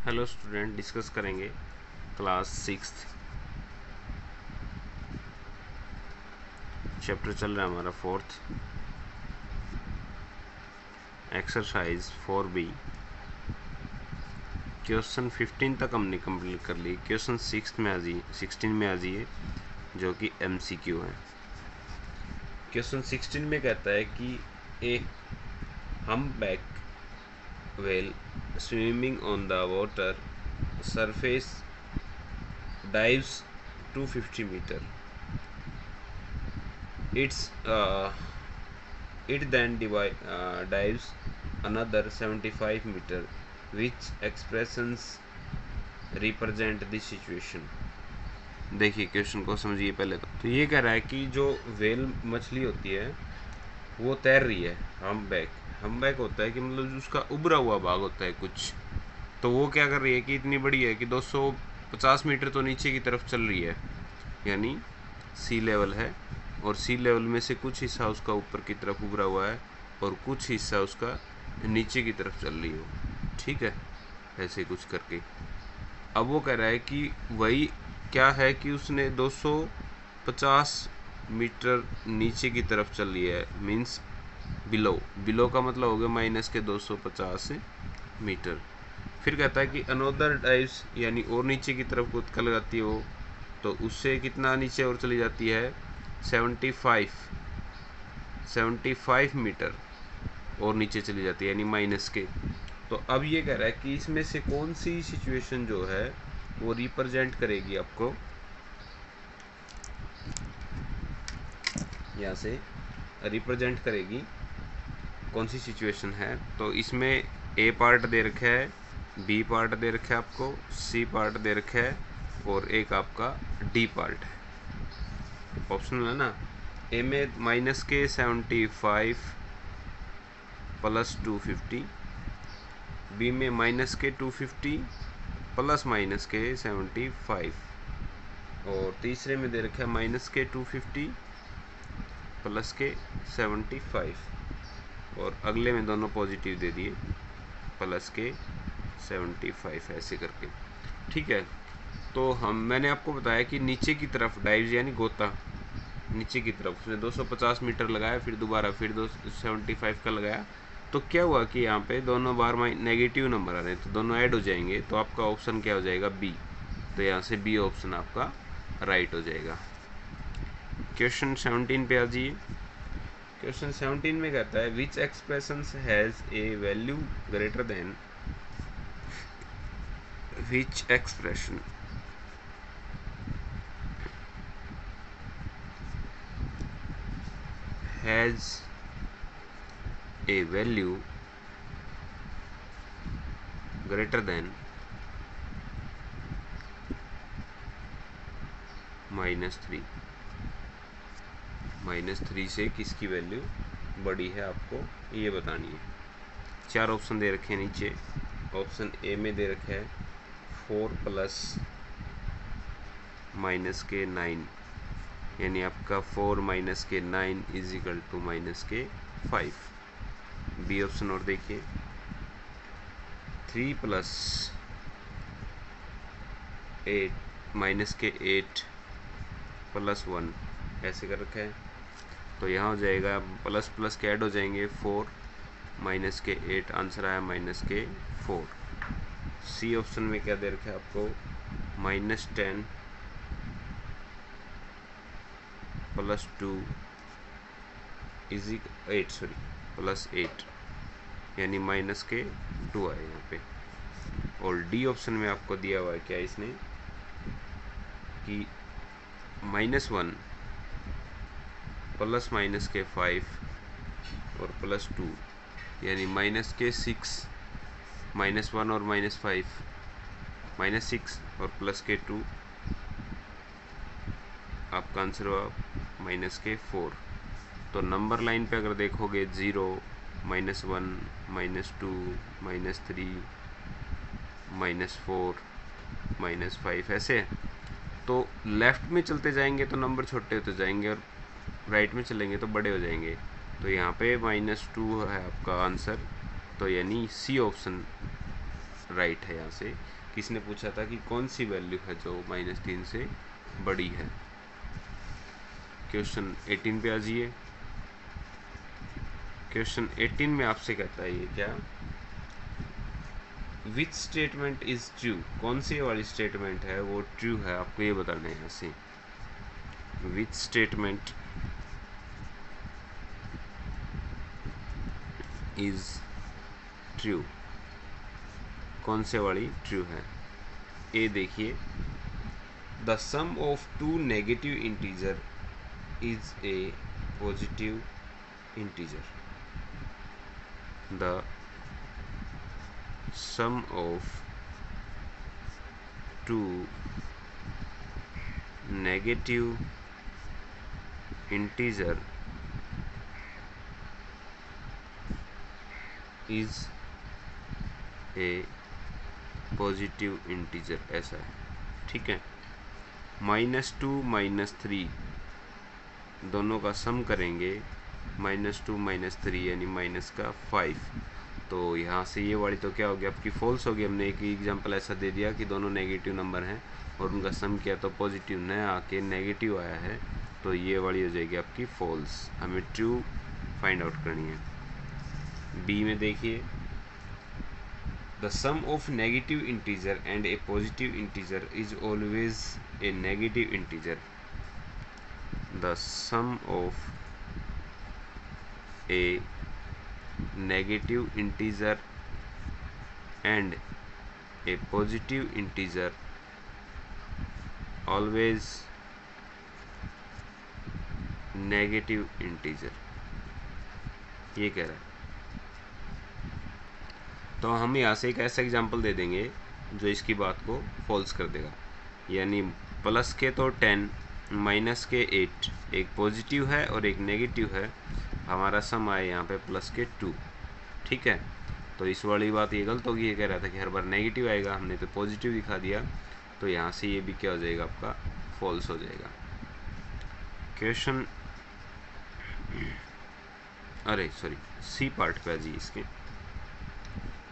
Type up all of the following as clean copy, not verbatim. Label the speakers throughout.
Speaker 1: Hello student, discuss करेंगे class 6 chapter चल रहा है हमारा 4th एक्सरसाइज 4B। क्वेश्चन 15 तक हमने कंप्लीट कर ली। क्वेश्चन 16 में आ जाइए जो कि MCQ है। क्वेश्चन 16 में कहता है कि a humpback whale swimming on the water surface dives 250 meter. It then dives another 75 meter. Which expressions represent this situation? देखिए क्वेश्चन को समझिए पहले। तो ये कह रहा है कि जो व्हेल मछली होती है वो तैर रही है। हम्पबैक होता है कि मतलब उसका उभरा हुआ भाग होता है कुछ। तो वो क्या कर रही है कि इतनी बड़ी है कि 250 मीटर तो नीचे की तरफ चल रही है, यानी सी लेवल है, और सी लेवल में से कुछ हिस्सा उसका ऊपर की तरफ उभरा हुआ है और कुछ हिस्सा उसका नीचे की तरफ चल रही हो। ठीक है, ऐसे कुछ करके। अब वो कह रहा है कि वही क्या है कि उसने 250 मीटर नीचे की तरफ चल रही है, मीन्स बिलो का मतलब हो गया माइनस के 250 मीटर। फिर कहता है कि अनोदर डाइव्स, यानी और नीचे की तरफ कूद लगाती हो तो उससे कितना नीचे और चली जाती है 75 मीटर और नीचे चली जाती है, यानी माइनस के। तो अब ये कह रहा है कि इसमें से कौन सी सिचुएशन जो है वो रिप्रेजेंट करेगी आपको, यहाँ से रिप्रेजेंट करेगी कौन सी सिचुएशन है। तो इसमें ए पार्ट दे रखा है, बी पार्ट दे रखा है, आपको सी पार्ट दे रखा है, और एक आपका डी पार्ट है। ऑप्शनल है ना। ए में माइनस के 75 प्लस 250, बी में माइनस के 250 प्लस माइनस के 75, और तीसरे में दे रखा है माइनस के 250 प्लस के 75, और अगले में दोनों पॉजिटिव दे दिए प्लस के 75, ऐसे करके। ठीक है, तो मैंने आपको बताया कि नीचे की तरफ डाइव यानी गोता, नीचे की तरफ उसने 250 मीटर लगाया, फिर दोबारा फिर 275 का लगाया। तो क्या हुआ कि यहाँ पे दोनों बार नेगेटिव नंबर आ रहे हैं, तो दोनों ऐड हो जाएंगे, तो आपका ऑप्शन क्या हो जाएगा, बी। तो यहाँ से बी ऑप्शन आपका राइट हो जाएगा। क्वेश्चन 17 पे आ जाइए। क्वेश्चन 17 में कहता है which expression has a value greater than, which expression has a value greater than -3। -3 से किसकी वैल्यू बड़ी है आपको ये बतानी है। चार ऑप्शन दे रखे हैं नीचे। ऑप्शन ए में दे रखा है 4 प्लस माइनस के 9, यानी आपका 4 माइनस के 9 इज इक्वल टू माइनस के 5। बी ऑप्शन और देखिए 3 प्लस 8 माइनस के 8 प्लस 1, ऐसे कर रखा है। तो यहाँ हो जाएगा प्लस प्लस के ऐड हो जाएंगे 4 माइनस के 8, आंसर आया माइनस के 4। सी ऑप्शन में क्या दे रखा है आपको -10 प्लस 2 इज 8, सॉरी प्लस 8, यानी माइनस के 2 आए यहाँ पे। और डी ऑप्शन में आपको दिया हुआ है क्या इसने कि -1 प्लस माइनस के 5 और प्लस 2, यानी माइनस के 6, -1 और -5 -6 और प्लस के 2, आपका आंसर हुआ माइनस के 4। तो नंबर लाइन पे अगर देखोगे 0, -1, -2, -3, -4, -5, ऐसे। तो लेफ्ट में चलते जाएंगे तो नंबर छोटे होते जाएंगे और राइट में चलेंगे तो बड़े हो जाएंगे। तो यहाँ पे -2 है आपका आंसर, तो यानी सी ऑप्शन राइट है। यहाँ से किसने पूछा था कि कौन सी वैल्यू है जो -3 से बड़ी है। क्वेश्चन 18 पे आ जाइए। क्वेश्चन 18 में आपसे कहता है ये क्या, विच स्टेटमेंट इज ट्रू, कौन सी वाली स्टेटमेंट है वो ट्रू है, आपको ये बताना है। यहाँ से विच स्टेटमेंट इज ट्रू, कौन से वाली ट्रू है। ए देखिए, the sum of two negative integer is a positive integer. द sum of two negative integer is a positive integer, ऐसा है। ठीक है, -2 -3 दोनों का सम करेंगे, -2 -3 यानी -5। तो यहाँ से ये वाली तो क्या हो गया आपकी फॉल्स हो गई। हमने एक एग्जांपल ऐसा दे दिया कि दोनों नेगेटिव नंबर हैं और उनका सम किया तो पॉजिटिव न आके नेगेटिव आया है, तो ये वाली हो जाएगी आपकी फॉल्स। हमें ट्रू फाइंड आउट करनी है। बी में देखिए, the sum of negative integer and a positive integer is always a negative integer. The sum of a negative integer and a positive integer always negative integer, ये कह रहा है। तो हम यहाँ से एक ऐसा एग्जांपल दे देंगे जो इसकी बात को फॉल्स कर देगा। यानी प्लस के तो 10, माइनस के 8, एक पॉजिटिव है और एक नेगेटिव है, हमारा सम आए यहाँ पे प्लस के 2। ठीक है, तो इस वाली बात ये गलत होगी। ये कह रहा था कि हर बार नेगेटिव आएगा, हमने तो पॉजिटिव दिखा दिया, तो यहाँ से ये भी क्या हो जाएगा आपका फॉल्स हो जाएगा। क्वेश्चन सी पार्ट पे आ जी इसके,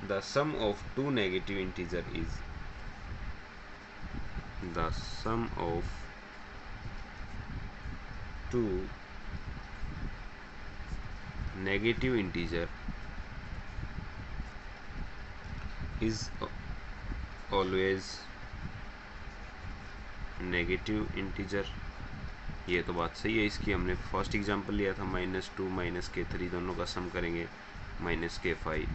Speaker 1: the sum of two negative integer is, the sum of two negative integer is always negative integer. ये तो बात सही है इसकी। हमने फर्स्ट एग्जांपल लिया था -2 -3 दोनों का सम करेंगे -5,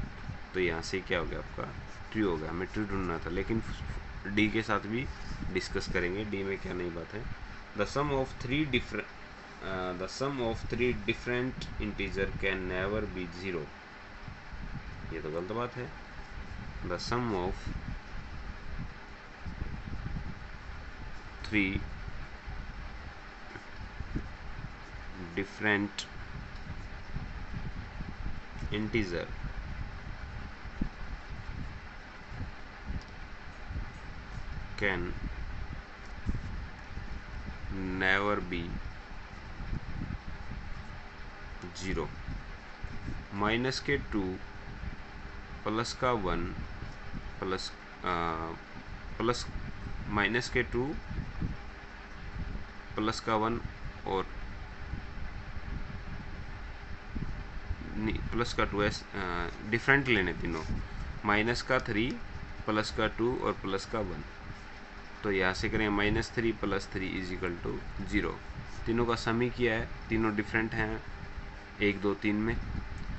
Speaker 1: तो यहाँ से क्या हो गया आपका ट्रू हो गया। हमें ट्रू ढूंढना था, लेकिन डी के साथ भी डिस्कस करेंगे डी में क्या नई बात है। The sum of three different integer can never be 0, ये तो गलत बात है। The sum of three different integer can never be 0। Minus के 2 प्लस का 1 प्लस माइनस के 2 प्लस का 1 और प्लस का 2 डिफरेंट लेने तीनों, माइनस का 3 प्लस का 2 और प्लस का 1। तो यहाँ से करें -3 + 3 = 0। तीनों का सम ही किया है, तीनों डिफरेंट हैं 1 2 3 में।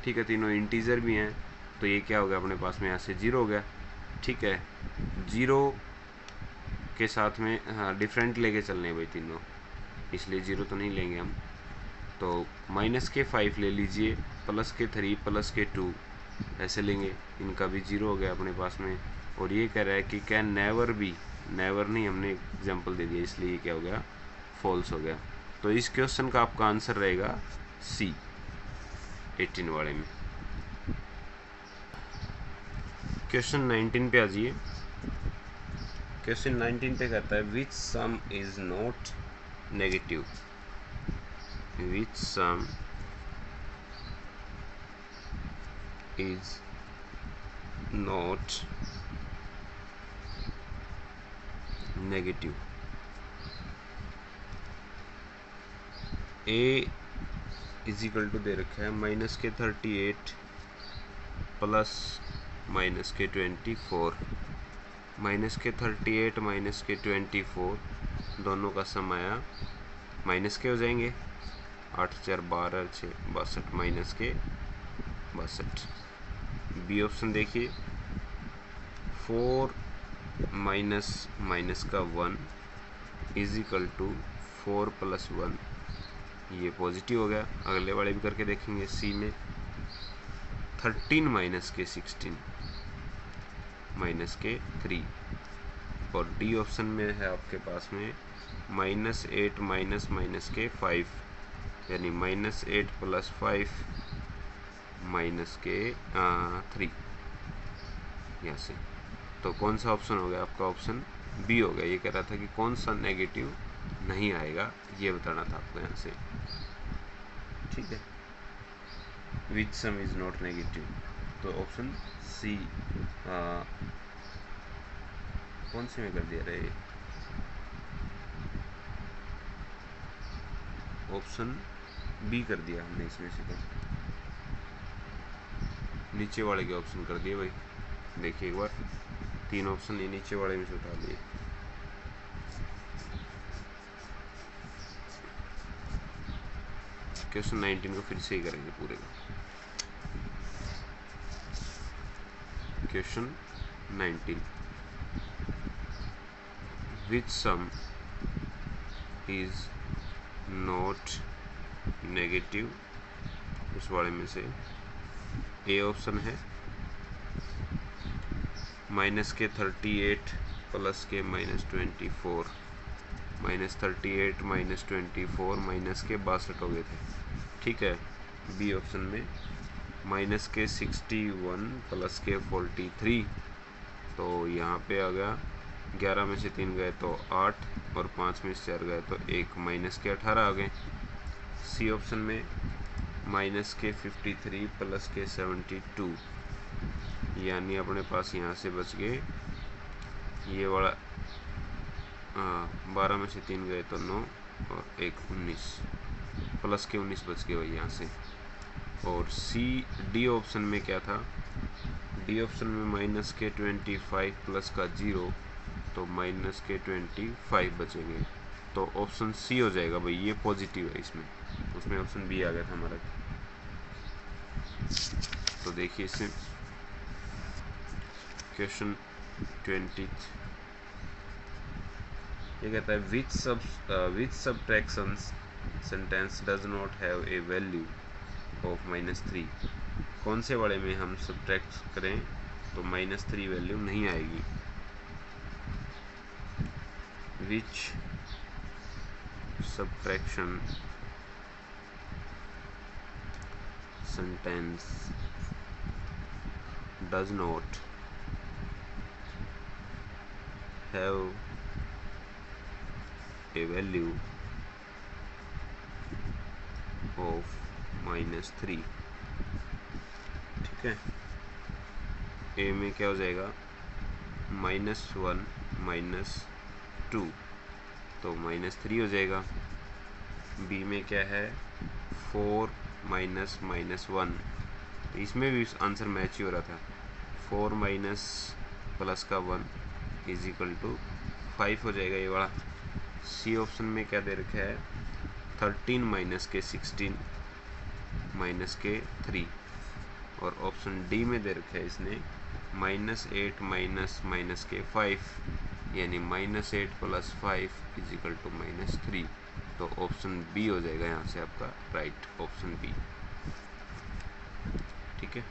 Speaker 1: ठीक है, तीनों इंटीजर भी हैं, तो ये क्या हो गया अपने पास में यहाँ से 0 हो गया। ठीक है, 0 के साथ में हाँ डिफरेंट लेके चलने हैं भाई तीनों, इसलिए 0 तो नहीं लेंगे हम। तो -5 ले लीजिए, प्लस के 3 प्लस के 2 ऐसे लेंगे, इनका भी 0 हो गया अपने पास में। और ये कह रहा है कि कैन नेवर बी, नेवर नहीं हमने एग्जांपल दे दिया, इसलिए ये क्या हो गया फॉल्स हो गया। तो इस क्वेश्चन का आपका आंसर रहेगा सी 18 वाले में। क्वेश्चन 19 पे आ जाइए। क्वेश्चन 19 पे कहता है which sum is not negative, which sum is not negative. A is equal to दे रखा है माइनस के 38 प्लस माइनस के 24। माइनस के 38 माइनस के 24 दोनों का सम आया माइनस के हो जाएंगे, 8 4 12 6 62 माइनस के 62। बी ऑप्शन देखिए, 4 माइनस माइनस का 1 इज इक्वल टू 4 प्लस 1, ये पॉजिटिव हो गया। अगले वाले भी करके देखेंगे। सी में 13 माइनस के 16 माइनस के 3, और डी ऑप्शन में है आपके पास में -8 माइनस माइनस के 5, यानी -8 प्लस 5 माइनस के 3 यहाँ से। तो कौन सा ऑप्शन हो गया आपका? ऑप्शन बी हो गया। ये कह रहा था कि कौन सा नेगेटिव नहीं आएगा, ये बताना था आपको यहाँ से। ठीक है, which sum is not negative, तो ऑप्शन सी कौन से में कर दिया रहे, ऑप्शन बी कर दिया हमने इसमें से। तो नीचे वाले के ऑप्शन कर दिए भाई। देखिए एक बार, 3 ऑप्शन ये नीचे वाले में से उठा दिए। क्वेश्चन 19 को फिर से ही करेंगे पूरे का। Question 19, which sum is not negative, इस वाले में से ए ऑप्शन है माइनस के 38 प्लस के -24, -38 -24 माइनस के 62 हो गए थे। ठीक है, बी ऑप्शन में माइनस के 61 प्लस के 43, तो यहाँ पे आ गया 11 में से 3 गए तो 8, और 5 में से 4 गए तो 1, माइनस के 18 आ गए। सी ऑप्शन में माइनस के 53 प्लस के 72, यानी अपने पास यहाँ से बच गए ये वाला 12 में से 3 गए तो 9, और 1 19, प्लस के 19 बच गए वही यहाँ से। और सी डी ऑप्शन में क्या था? डी ऑप्शन में माइनस के 25 प्लस का 0, तो माइनस के 25 बचेंगे। तो ऑप्शन सी हो जाएगा भाई, ये पॉजिटिव है इसमें। उसमें ऑप्शन बी आ गया था हमारा। तो देखिए इससे क्वेश्चन 20 ये कहता है which subtraction sentence does not have a value of -3। कौन से वाले में हम सब्ट्रैक्ट करें तो -3 वैल्यू नहीं आएगी। Which subtraction sentence does not have a value of -3। ठीक है, ए में क्या हो जाएगा? -1 -2, तो -3 हो जाएगा। बी में क्या है? 4 -1, इसमें भी आंसर मैच ही हो रहा था। 4 माइनस प्लस का 1 इज इक्वल टू 5 हो जाएगा ये वाला। सी ऑप्शन में क्या दे रखा है? 13 माइनस के 16 माइनस के 3, और ऑप्शन डी में दे रखा है इसने -8 माइनस माइनस के 5, यानी -8 प्लस 5 इज इक्वल टू -3। तो ऑप्शन बी हो जाएगा यहाँ से आपका राइट ऑप्शन बी। ठीक है।